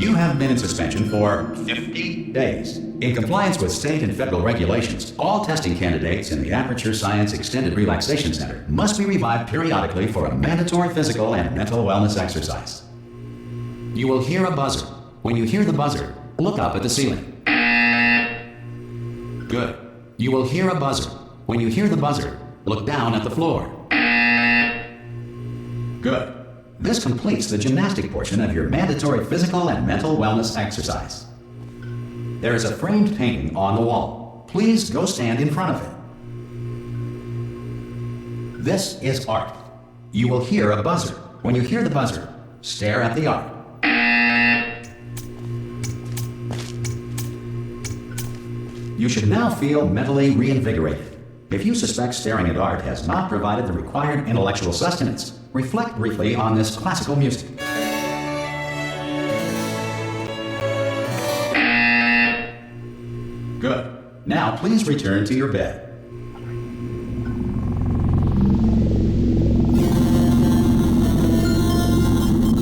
You have been in suspension for 50 days. In compliance with state and federal regulations, all testing candidates in the Aperture Science Extended Relaxation Center must be revived periodically for a mandatory physical and mental wellness exercise. You will hear a buzzer. When you hear the buzzer, look up at the ceiling. Good. You will hear a buzzer. When you hear the buzzer, look down at the floor. Good. This completes the gymnastic portion of your mandatory physical and mental wellness exercise. There is a framed painting on the wall. Please go stand in front of it. This is art. You will hear a buzzer. When you hear the buzzer, stare at the art. You should now feel mentally reinvigorated. If you suspect staring at art has not provided the required intellectual sustenance, reflect briefly on this classical music. Good. Now please return to your bed.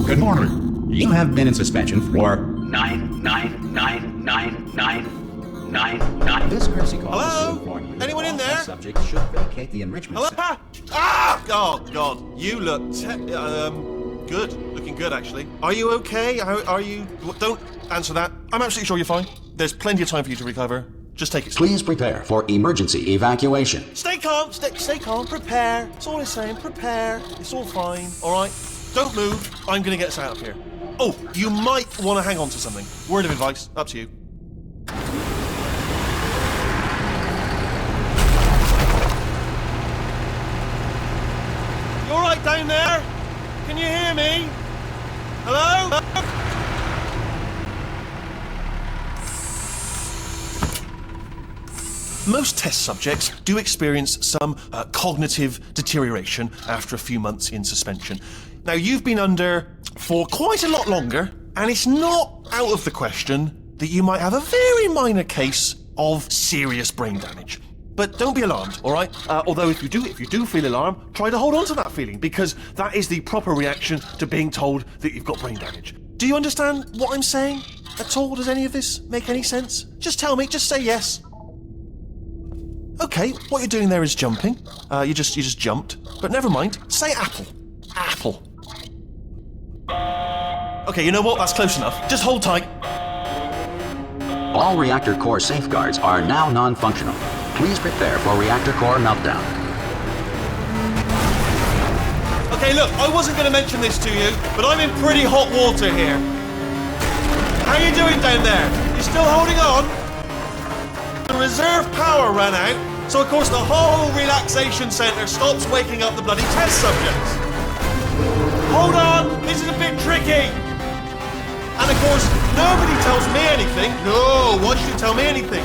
Good morning. You have been in suspension for 9999999. This courtesy call is to inform you. Anyone in there? Subjects should vacate the enrichment center. Oh God, you look good. Looking good, actually. Are you okay? Are you? Don't answer that. I'm absolutely sure you're fine. There's plenty of time for you to recover. Just take it. Please prepare for emergency evacuation. Stay calm. Stay calm. Prepare. That's all I'm saying. Prepare. It's all fine. All right. Don't move. I'm gonna get us out of here. Oh, you might want to hang on to something. Word of advice. Up to you. All right down there? Can you hear me? Hello? Most test subjects do experience some cognitive deterioration after a few months in suspension. Now, you've been under for quite a lot longer, and it's not out of the question that you might have a very minor case of serious brain damage. But don't be alarmed, all right? Although if you do feel alarmed, try to hold on to that feeling, because that is the proper reaction to being told that you've got brain damage. Do you understand what I'm saying at all? Does any of this make any sense? Just tell me, just say yes. Okay, what you're doing there is jumping. You just jumped. But never mind, say apple. Apple. Okay, you know what? That's close enough. Just hold tight. All reactor core safeguards are now non-functional. Please prepare for reactor core meltdown. Okay, look, I wasn't going to mention this to you, but I'm in pretty hot water here. How you doing down there? You still holding on? The reserve power ran out, so of course the whole relaxation centre stops waking up the bloody test subjects. Hold on, this is a bit tricky. And of course, nobody tells me anything. No, why should you tell me anything?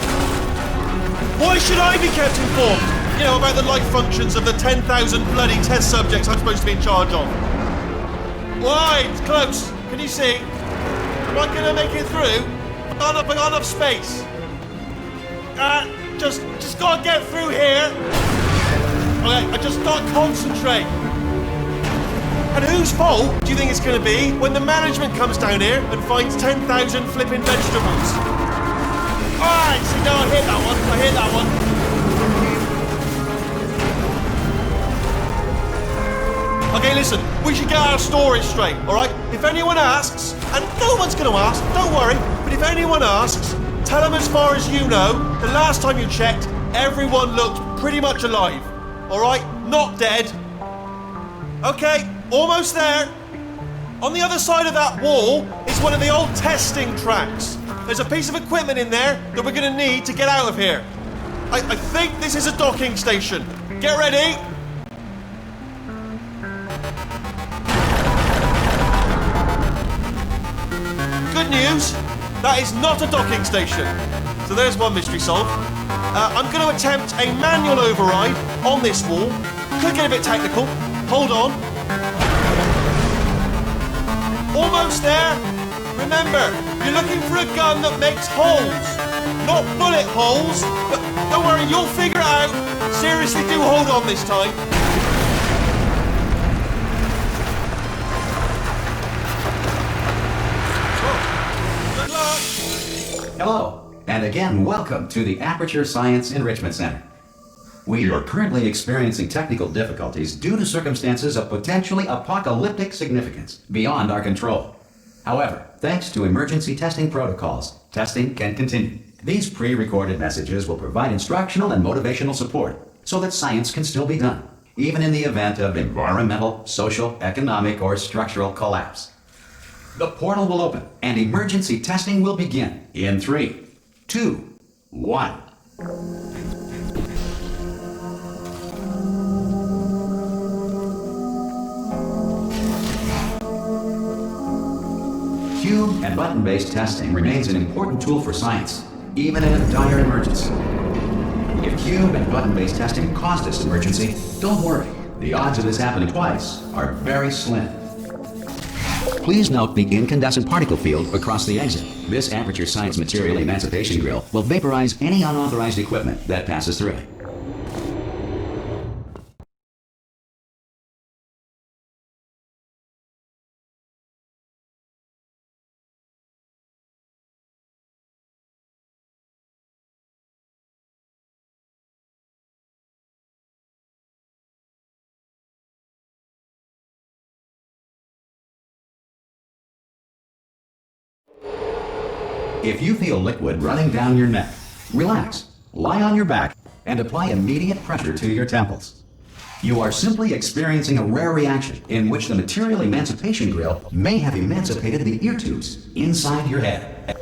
Why should I be kept informed? You know, about the life functions of the 10,000 bloody test subjects I'm supposed to be in charge of. Why? It's close. Can you see? Am I gonna make it through? I got enough space. Just gotta get through here. Okay, I just gotta concentrate. And whose fault do you think it's gonna be when the management comes down here and finds 10,000 flipping vegetables? Alright, see, no, I hit that one. Okay, listen, we should get our stories straight, alright? If anyone asks, and no one's gonna ask, don't worry, but if anyone asks, tell them as far as you know, the last time you checked, everyone looked pretty much alive, alright? Not dead. Okay, almost there. On the other side of that wall is one of the old testing tracks. There's a piece of equipment in there that we're gonna need to get out of here. I think this is a docking station. Get ready. Good news, that is not a docking station. So there's one mystery solved. I'm gonna attempt a manual override on this wall. Could get a bit technical. Hold on. Almost there. Remember, you're looking for a gun that makes holes. Not bullet holes, but don't worry, you'll figure it out. Seriously, do hold on this time. Hello, and again, welcome to the Aperture Science Enrichment Center. We are currently experiencing technical difficulties due to circumstances of potentially apocalyptic significance beyond our control. However, thanks to emergency testing protocols, testing can continue. These pre-recorded messages will provide instructional and motivational support so that science can still be done, even in the event of environmental, social, economic, or structural collapse. The portal will open and emergency testing will begin in 3, 2, 1. Cube and button-based testing remains an important tool for science, even in a dire emergency. If cube and button-based testing caused this emergency, don't worry. The odds of this happening twice are very slim. Please note the incandescent particle field across the exit. This Aperture Science Material Emancipation Grill will vaporize any unauthorized equipment that passes through it. If you feel liquid running down your neck, relax, lie on your back, and apply immediate pressure to your temples. You are simply experiencing a rare reaction in which the Material Emancipation Grill may have emancipated the ear tubes inside your head.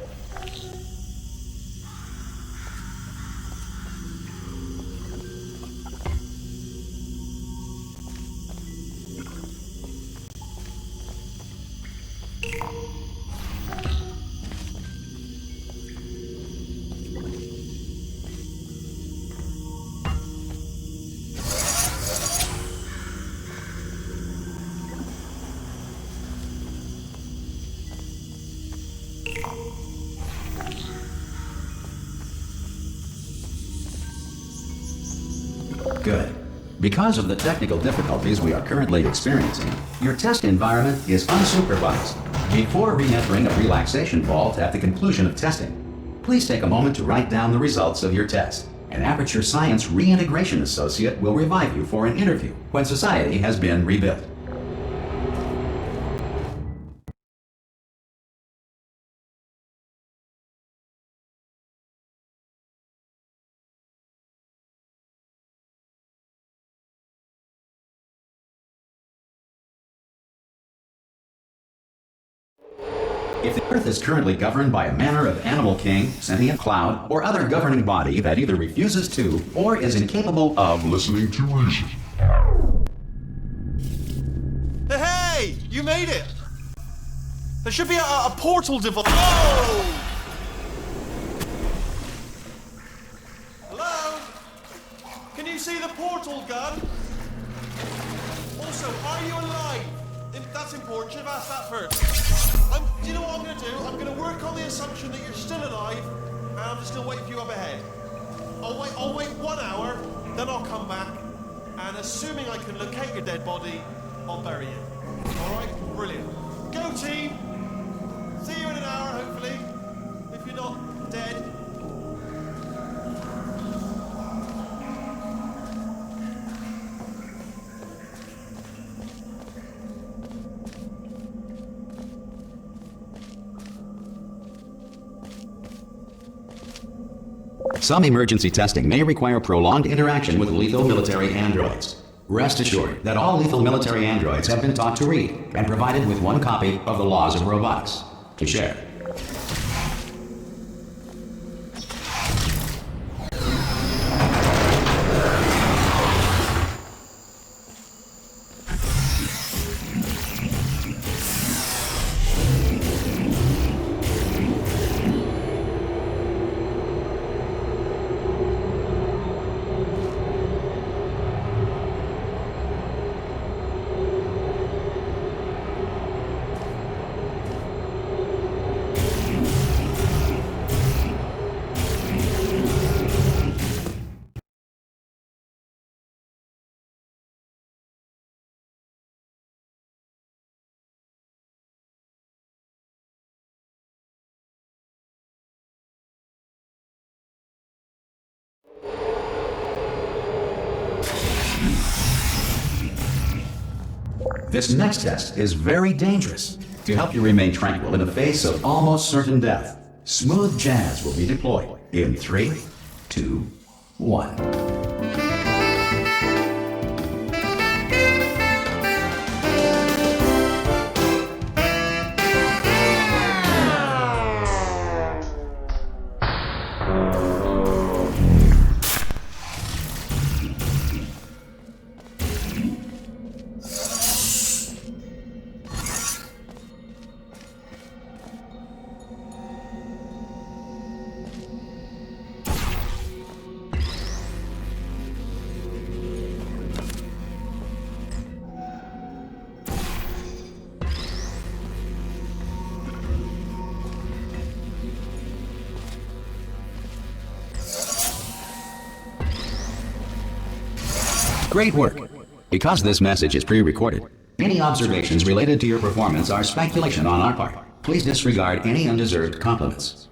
Good. Because of the technical difficulties we are currently experiencing, your test environment is unsupervised. Before re-entering a relaxation vault at the conclusion of testing, please take a moment to write down the results of your test. An Aperture Science Reintegration Associate will revive you for an interview when society has been rebuilt. If the Earth is currently governed by a manner of animal king, sentient cloud, or other governing body that either refuses to or is incapable of listening to reason. Hey! You made it! There should be a portal device. Oh! Hello? Can you see the portal gun? Also, are you alive? That's important. Should have asked that first. Do you know what I'm going to do? I'm going to work on the assumption that you're still alive, and I'm just going to wait for you up ahead. I'll wait 1 hour, then I'll come back, and assuming I can locate your dead body, I'll bury you. Alright? Brilliant. Go team! See you in an hour, hopefully. If you're not dead. Some emergency testing may require prolonged interaction with lethal military androids. Rest assured that all lethal military androids have been taught to read and provided with one copy of the Laws of Robotics to share. This next test is very dangerous. To help you remain tranquil in the face of almost certain death, smooth jazz will be deployed in 3, 2, 1. Great work. Because this message is pre-recorded, any observations related to your performance are speculation on our part. Please disregard any undeserved compliments.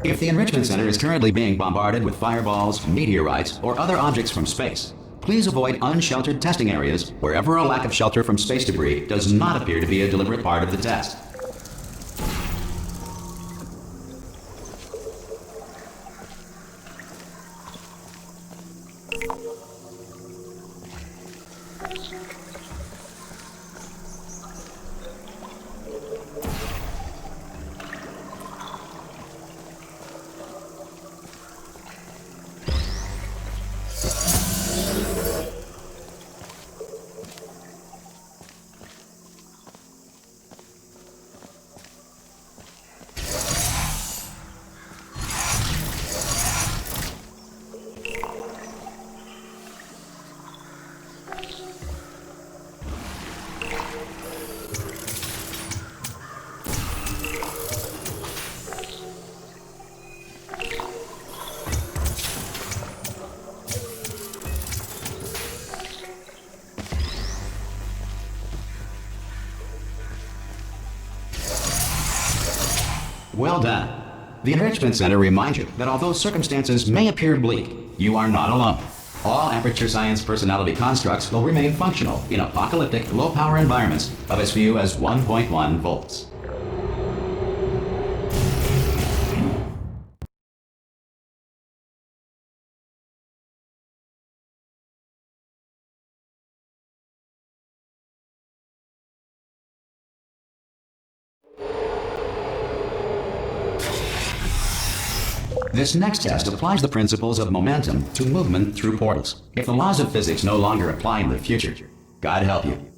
If the Enrichment Center is currently being bombarded with fireballs, meteorites, or other objects from space, please avoid unsheltered testing areas wherever a lack of shelter from space debris does not appear to be a deliberate part of the test. Well done. The Enrichment Center reminds you that although circumstances may appear bleak, you are not alone. All Aperture Science personality constructs will remain functional in apocalyptic, low-power environments of as few as 1.1 volts. This next test applies the principles of momentum to movement through portals. If the laws of physics no longer apply in the future, God help you.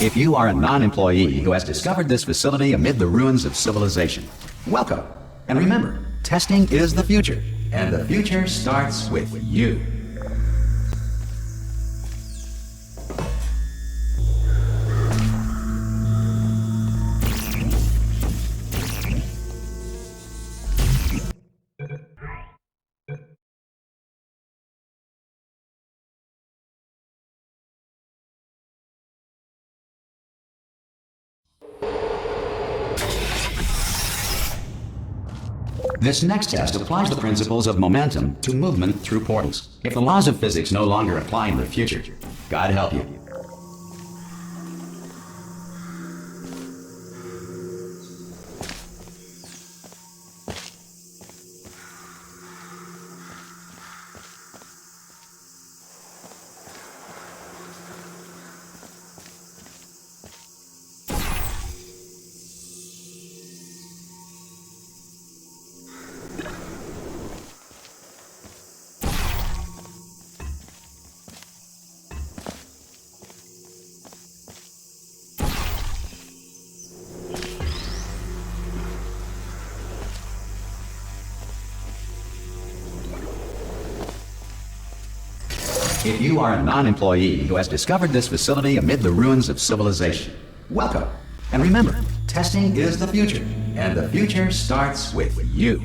If you are a non-employee who has discovered this facility amid the ruins of civilization, welcome. And remember, testing is the future, and the future starts with you. This next test applies the principles of momentum to movement through portals. If the laws of physics no longer apply in the future, God help you. If you are a non-employee who has discovered this facility amid the ruins of civilization, welcome. And remember, testing is the future, and the future starts with you.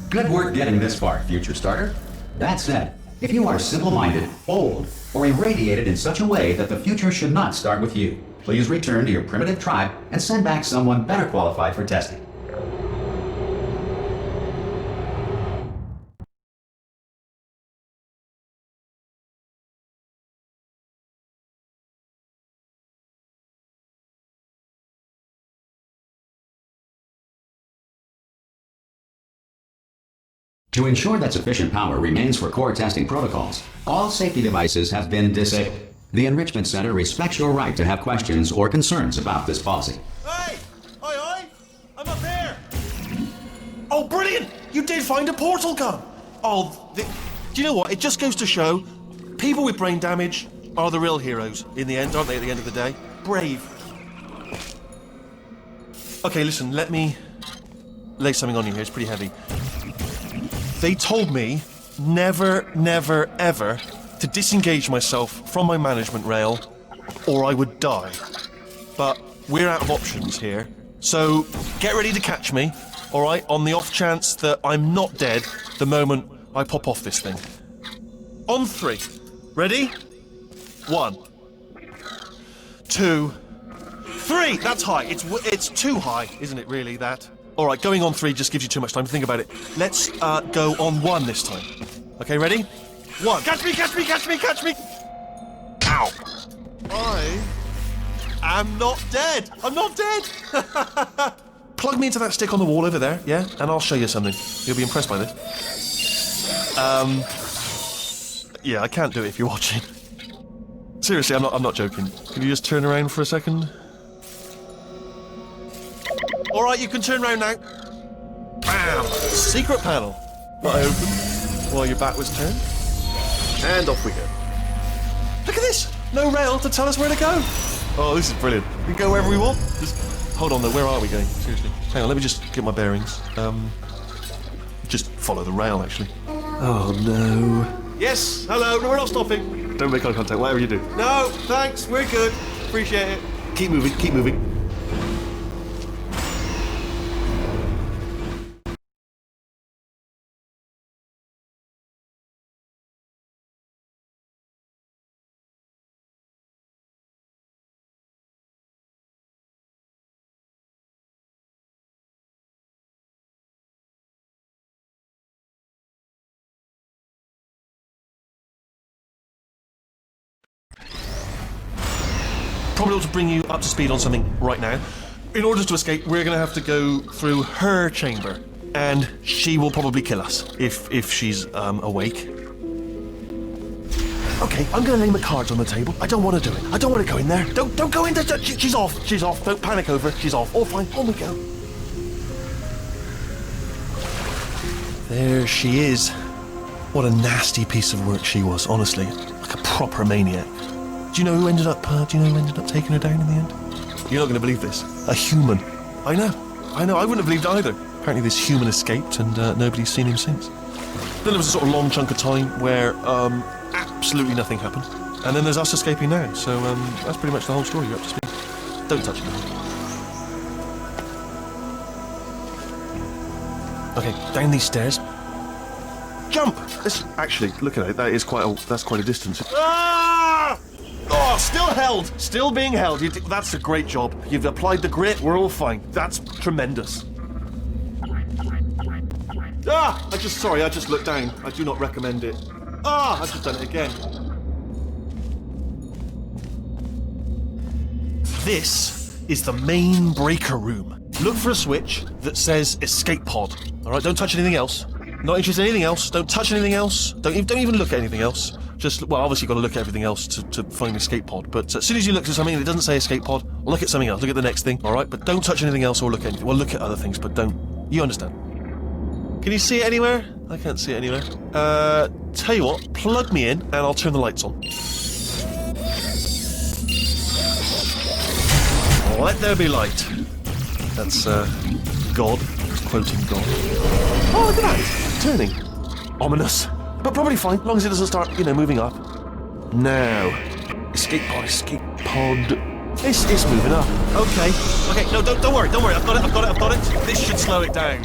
Good work getting this far, future starter. That said, if you are simple-minded, old, or irradiated in such a way that the future should not start with you, please return to your primitive tribe and send back someone better qualified for testing. To ensure that sufficient power remains for core testing protocols, all safety devices have been disabled. The Enrichment Center respects your right to have questions or concerns about this policy. Hey! Oi! I'm up here! Oh, brilliant! You did find a portal gun! Do you know what? It just goes to show, people with brain damage are the real heroes in the end, aren't they, at the end of the day? Brave. Okay, listen, let me lay something on you here. It's pretty heavy. They told me never, never, ever to disengage myself from my management rail or I would die. But we're out of options here, so get ready to catch me, all right, on the off chance that I'm not dead the moment I pop off this thing. On 3. Ready? 1, 2, 3! That's high. It's too high, isn't it, really, that? All right, going on 3 just gives you too much time to think about it. Let's go on 1 this time. Okay, ready? 1. Catch me, catch me, catch me, catch me! Ow! I am not dead. I'm not dead. Plug me into that stick on the wall over there, yeah? And I'll show you something. You'll be impressed by this. Yeah, I can't do it if you're watching. Seriously, I'm not joking. Can you just turn around for a second? All right, you can turn around now. Bam! Secret panel. That I opened while your back was turned. And off we go. Look at this! No rail to tell us where to go. Oh, this is brilliant. We can go wherever we want. Just hold on though, where are we going? Seriously. Hang on, let me just get my bearings. Just follow the rail, actually. Oh no. Yes, hello, no, we're not stopping. Don't make eye contact, whatever you do. No, thanks, we're good. Appreciate it. Keep moving, keep moving. Probably ought to bring you up to speed on something right now. In order to escape, we're going to have to go through her chamber, and she will probably kill us if she's awake. Okay, I'm going to lay my cards on the table. I don't want to do it. I don't want to go in there. Don't go in there. She's off. She's off. Don't panic over. She's off. All fine. On we go. There she is. What a nasty piece of work she was, honestly. Like a proper maniac. Do you know who ended up taking her down in the end? You're not going to believe this. A human. I know. I wouldn't have believed either. Apparently this human escaped and nobody's seen him since. Then there was a sort of long chunk of time where absolutely nothing happened. And then there's us escaping now. So that's pretty much the whole story. You're up to speed. Don't touch it. Okay, down these stairs. Jump! Actually, look at it. That's quite a distance. Ah! Oh, still held. Still being held. That's a great job. You've applied the grit. We're all fine. That's tremendous. Sorry, I just looked down. I do not recommend it. I've just done it again. This is the main breaker room. Look for a switch that says escape pod. All right, don't touch anything else. Not interested in anything else. Don't touch anything else. Don't even look at anything else. Well, obviously you've got to look at everything else to find the escape pod. But as soon as you look at something that doesn't say escape pod, look at something else. Look at the next thing, all right? But don't touch anything else or look at anything. Well, look at other things, but don't. You understand? Can you see it anywhere? I can't see it anywhere. Tell you what, plug me in and I'll turn the lights on. Let there be light. That's, God. Quoting God. Oh, look at that. It's turning. Ominous. But probably fine, as long as it doesn't start, moving up. Now. Escape pod. It's moving up. Okay, no, don't worry. I've got it. This should slow it down.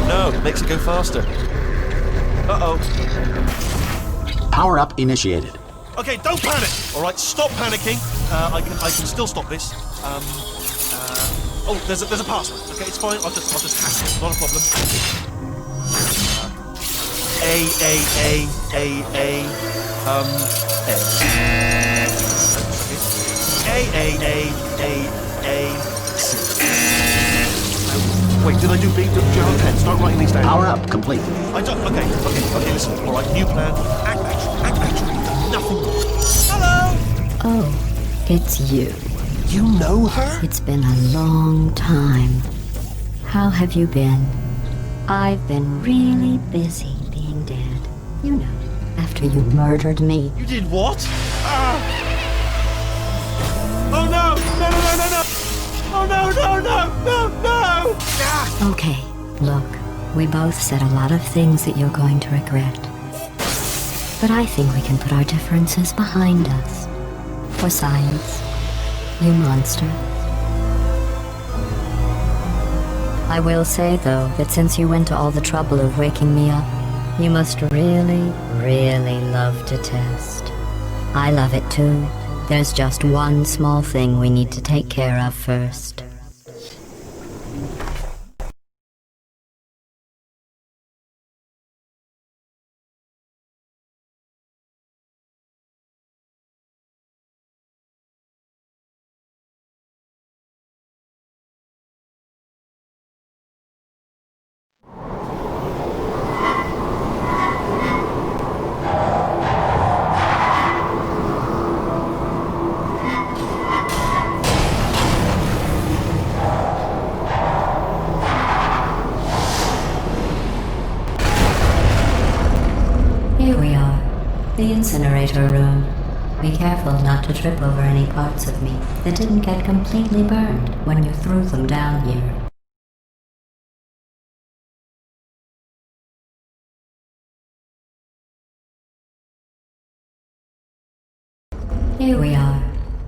No, it makes it go faster. Uh-oh. Power up initiated. Okay, don't panic. All right, stop panicking. I can still stop this. There's a password. Okay, it's fine. I'll just hack it. Not a problem. A. Wait, did I do B? Do you have a pen? Start writing these down. Power up complete. I don't. Okay, listen. All right, new plan. Act naturally. Nothing more. Hello! Oh, it's you. You know her? It's been a long time. How have you been? I've been really busy being dead. You know, after you murdered me. You did what? Oh no! No! Oh no! Okay, look, we both said a lot of things that you're going to regret. But I think we can put our differences behind us. For science, you monster. I will say, though, that since you went to all the trouble of waking me up, you must really, really love to test. I love it too. There's just one small thing we need to take care of first. Here we are, the incinerator room. Be careful not to trip over any parts of me that didn't get completely burned when you threw them down here. Here we are,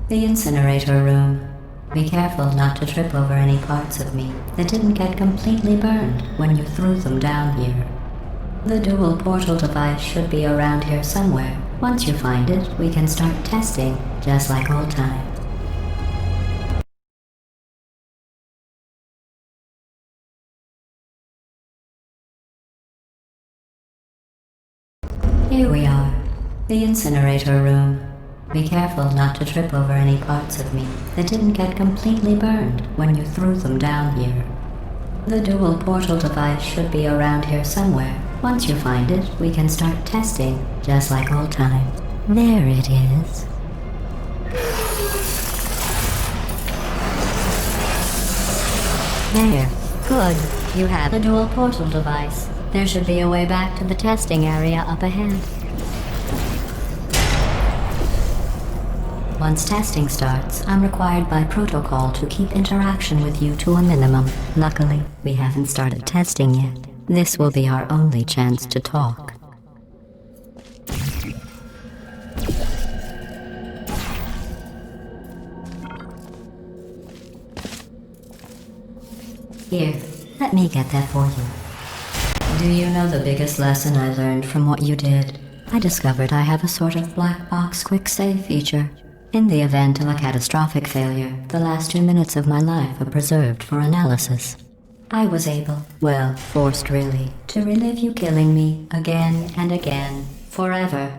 the incinerator room. Be careful not to trip over any parts of me that didn't get completely burned when you threw them down here. The dual portal device should be around here somewhere. Once you find it, we can start testing, just like old times. Here we are, the incinerator room. Be careful not to trip over any parts of me that didn't get completely burned when you threw them down here. The dual portal device should be around here somewhere. Once you find it, we can start testing, just like old times. There it is. There. Good. You have the dual portal device. There should be a way back to the testing area up ahead. Once testing starts, I'm required by protocol to keep interaction with you to a minimum. Luckily, we haven't started testing yet. This will be our only chance to talk. Here, let me get that for you. Do you know the biggest lesson I learned from what you did? I discovered I have a sort of black box quick save feature. In the event of a catastrophic failure, the last 2 minutes of my life are preserved for analysis. I was able, well, forced really, to relive you killing me again and again, forever.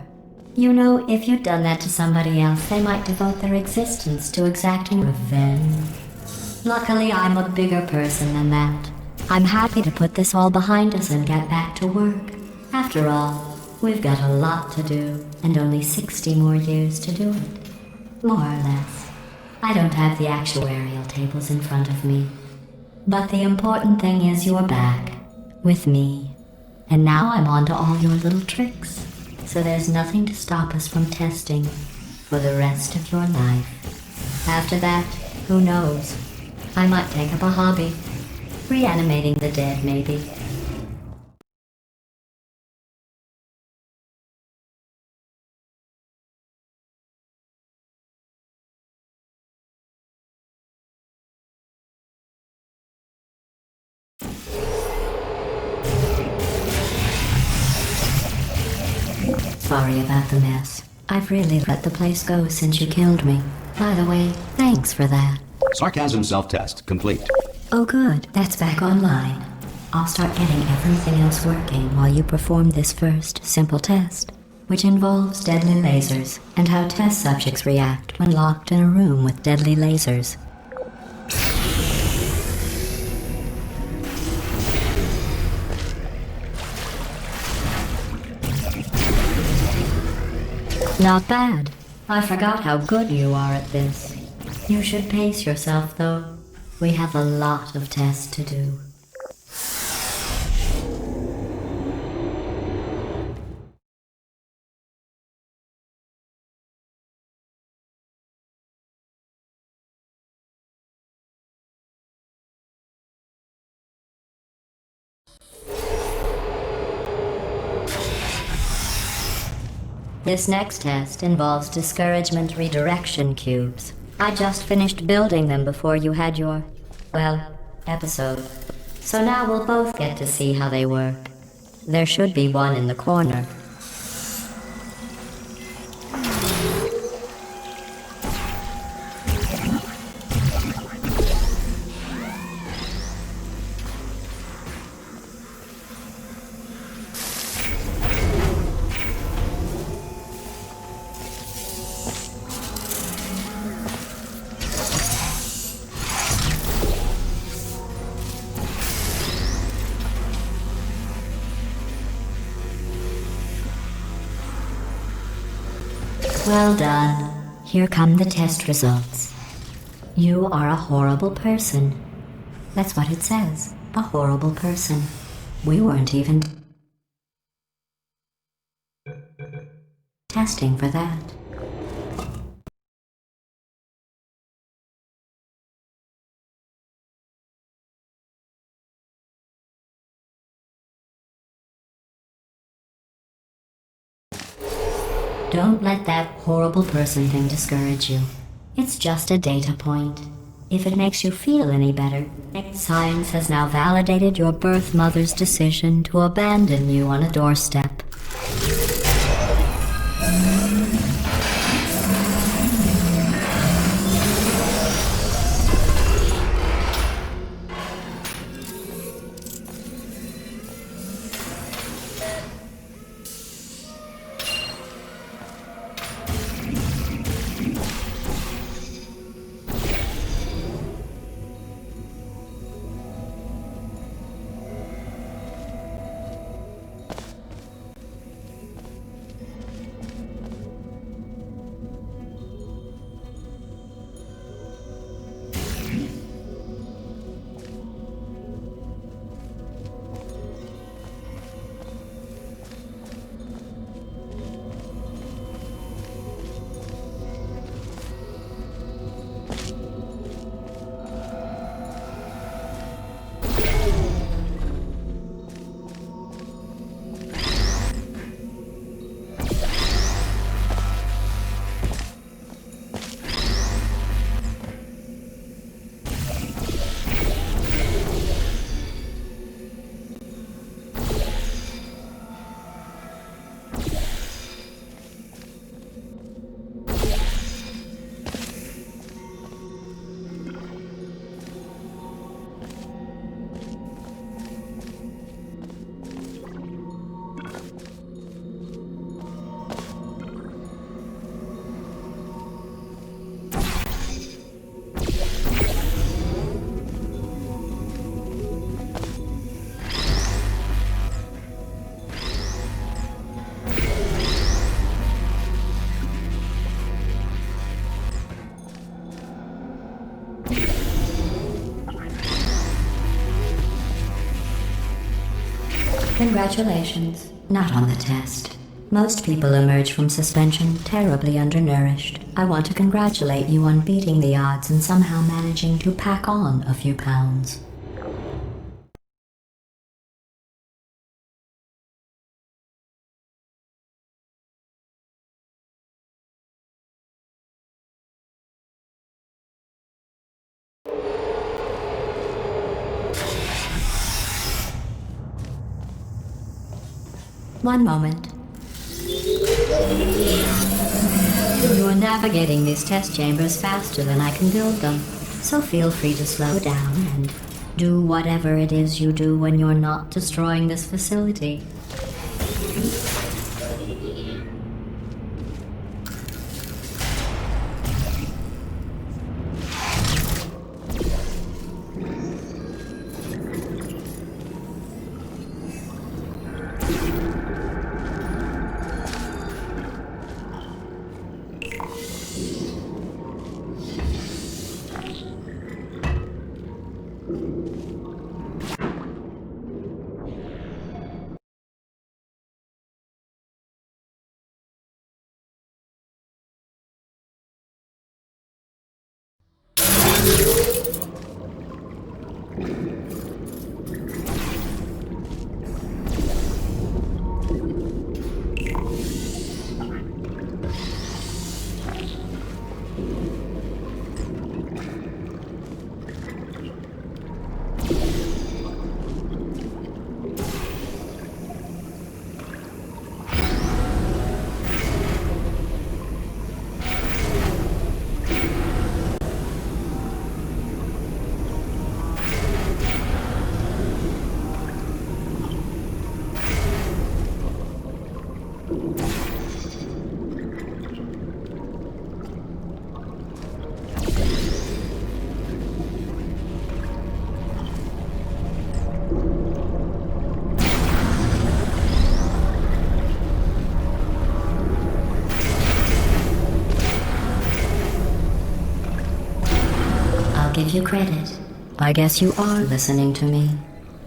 You know, if you'd done that to somebody else, they might devote their existence to exacting revenge. Luckily, I'm a bigger person than that. I'm happy to put this all behind us and get back to work. After all, we've got a lot to do, and only 60 more years to do it. More or less. I don't have the actuarial tables in front of me. But the important thing is you're back, with me. And now I'm on to all your little tricks. So there's nothing to stop us from testing for the rest of your life. After that, who knows? I might take up a hobby. Reanimating the dead, maybe. Sorry about the mess. I've really let the place go since you killed me. By the way, thanks for that. Sarcasm self-test complete. Oh good, that's back online. I'll start getting everything else working while you perform this first, simple test, which involves deadly lasers and how test subjects react when locked in a room with deadly lasers. Not bad. I forgot how good you are at this. You should pace yourself, though. We have a lot of tests to do. This next test involves discouragement redirection cubes. I just finished building them before you had your, well, episode. So now we'll both get to see how they work. There should be one in the corner. Well done. Here come the test results. You are a horrible person. That's what it says. A horrible person. We weren't even testing for that. Don't let that horrible person thing discourage you. It's just a data point. If it makes you feel any better, science has now validated your birth mother's decision to abandon you on a doorstep. Congratulations. Not on the test. Most people emerge from suspension terribly undernourished. I want to congratulate you on beating the odds and somehow managing to pack on a few pounds. One moment. You're navigating these test chambers faster than I can build them, so feel free to slow down and do whatever it is you do when you're not destroying this facility. Give you credit. I guess you are listening to me.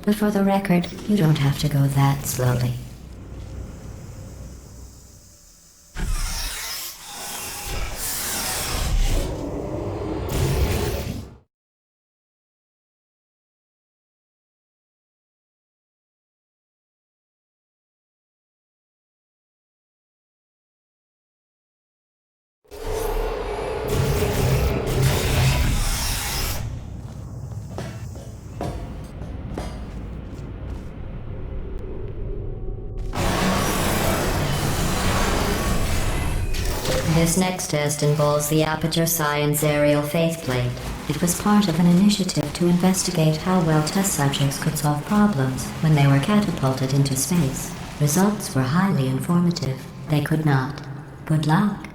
But for the record, you don't have to go that slowly. This next test involves the Aperture Science aerial faceplate. It was part of an initiative to investigate how well test subjects could solve problems when they were catapulted into space. Results were highly informative. They could not. Good luck.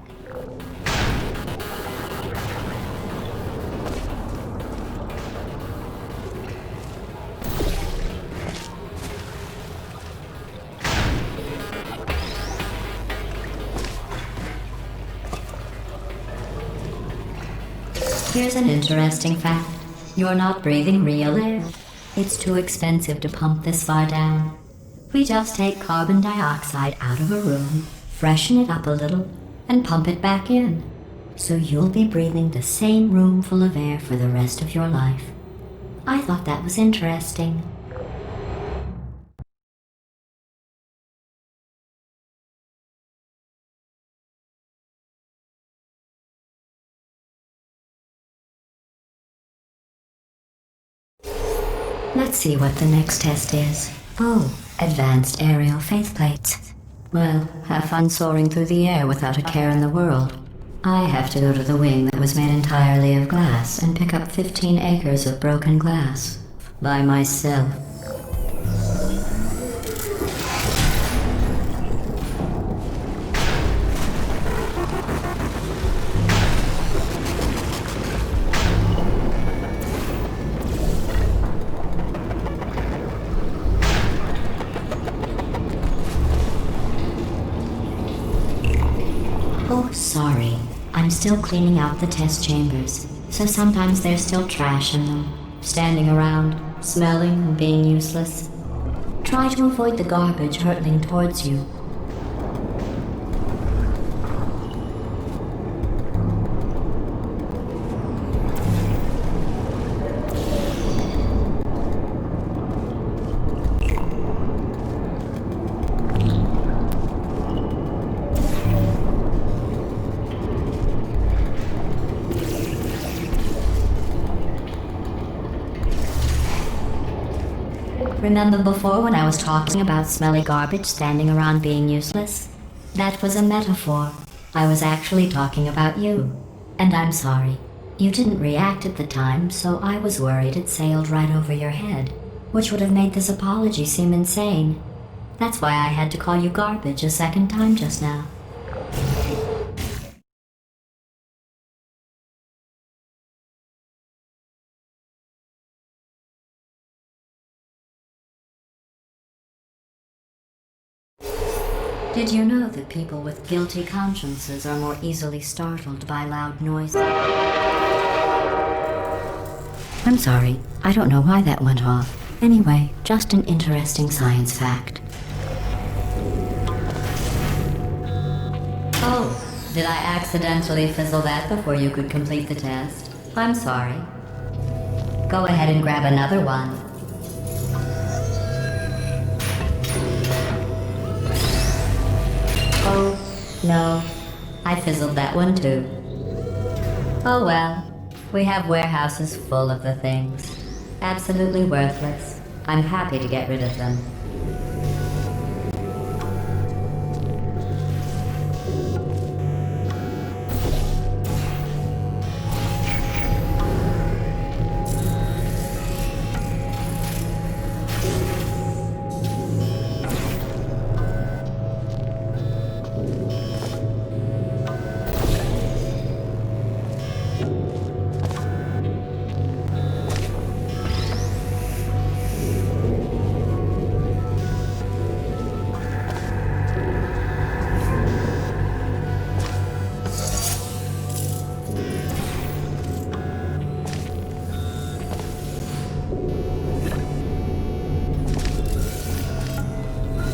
Here's an interesting fact. You're not breathing real air. It's too expensive to pump this far down. We just take carbon dioxide out of a room, freshen it up a little, and pump it back in. So you'll be breathing the same room full of air for the rest of your life. I thought that was interesting. Let's see what the next test is. Oh, advanced aerial faceplates. Well, have fun soaring through the air without a care in the world. I have to go to the wing that was made entirely of glass and pick up 15 acres of broken glass. By myself. Oh, sorry. I'm still cleaning out the test chambers, so sometimes there's still trash in them, standing around, smelling and being useless. Try to avoid the garbage hurtling towards you. Remember before when I was talking about smelly garbage standing around being useless? That was a metaphor. I was actually talking about you. And I'm sorry. You didn't react at the time, so I was worried it sailed right over your head, which would have made this apology seem insane. That's why I had to call you garbage a second time just now. Did you know that people with guilty consciences are more easily startled by loud noises? I'm sorry, I don't know why that went off. Anyway, just an interesting science fact. Oh, did I accidentally fizzle that before you could complete the test? I'm sorry. Go ahead and grab another one. Oh, no. I fizzled that one too. Oh well. We have warehouses full of the things. Absolutely worthless. I'm happy to get rid of them.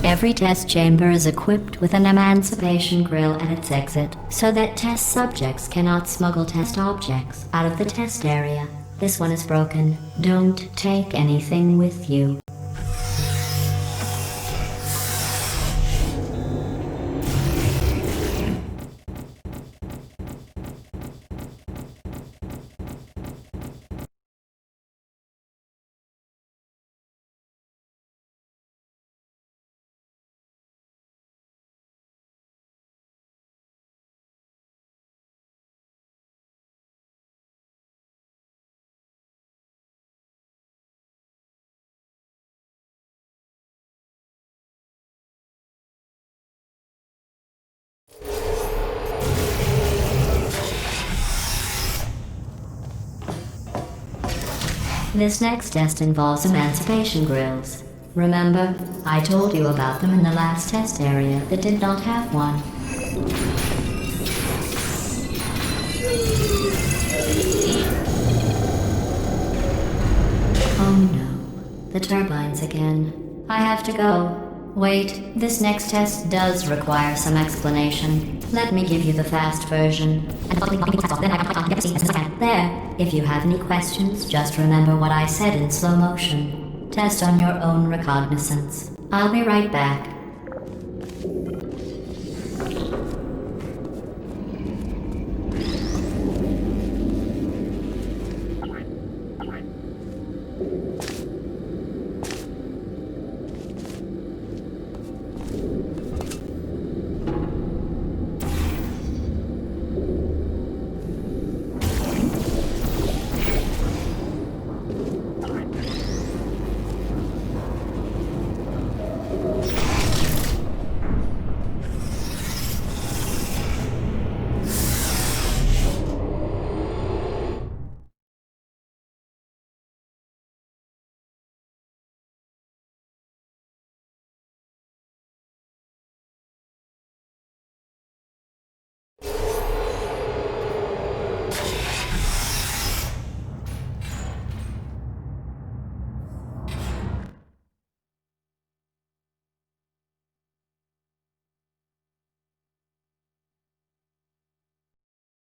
Every test chamber is equipped with an emancipation grill at its exit, so that test subjects cannot smuggle test objects out of the test area. This one is broken. Don't take anything with you. This next test involves emancipation grills. Remember, I told you about them in the last test area that did not have one. Oh no, the turbines again. I have to go. Wait, this next test does require some explanation. Let me give you the fast version. There, if you have any questions, just remember what I said in slow motion. Test on your own recognizance. I'll be right back.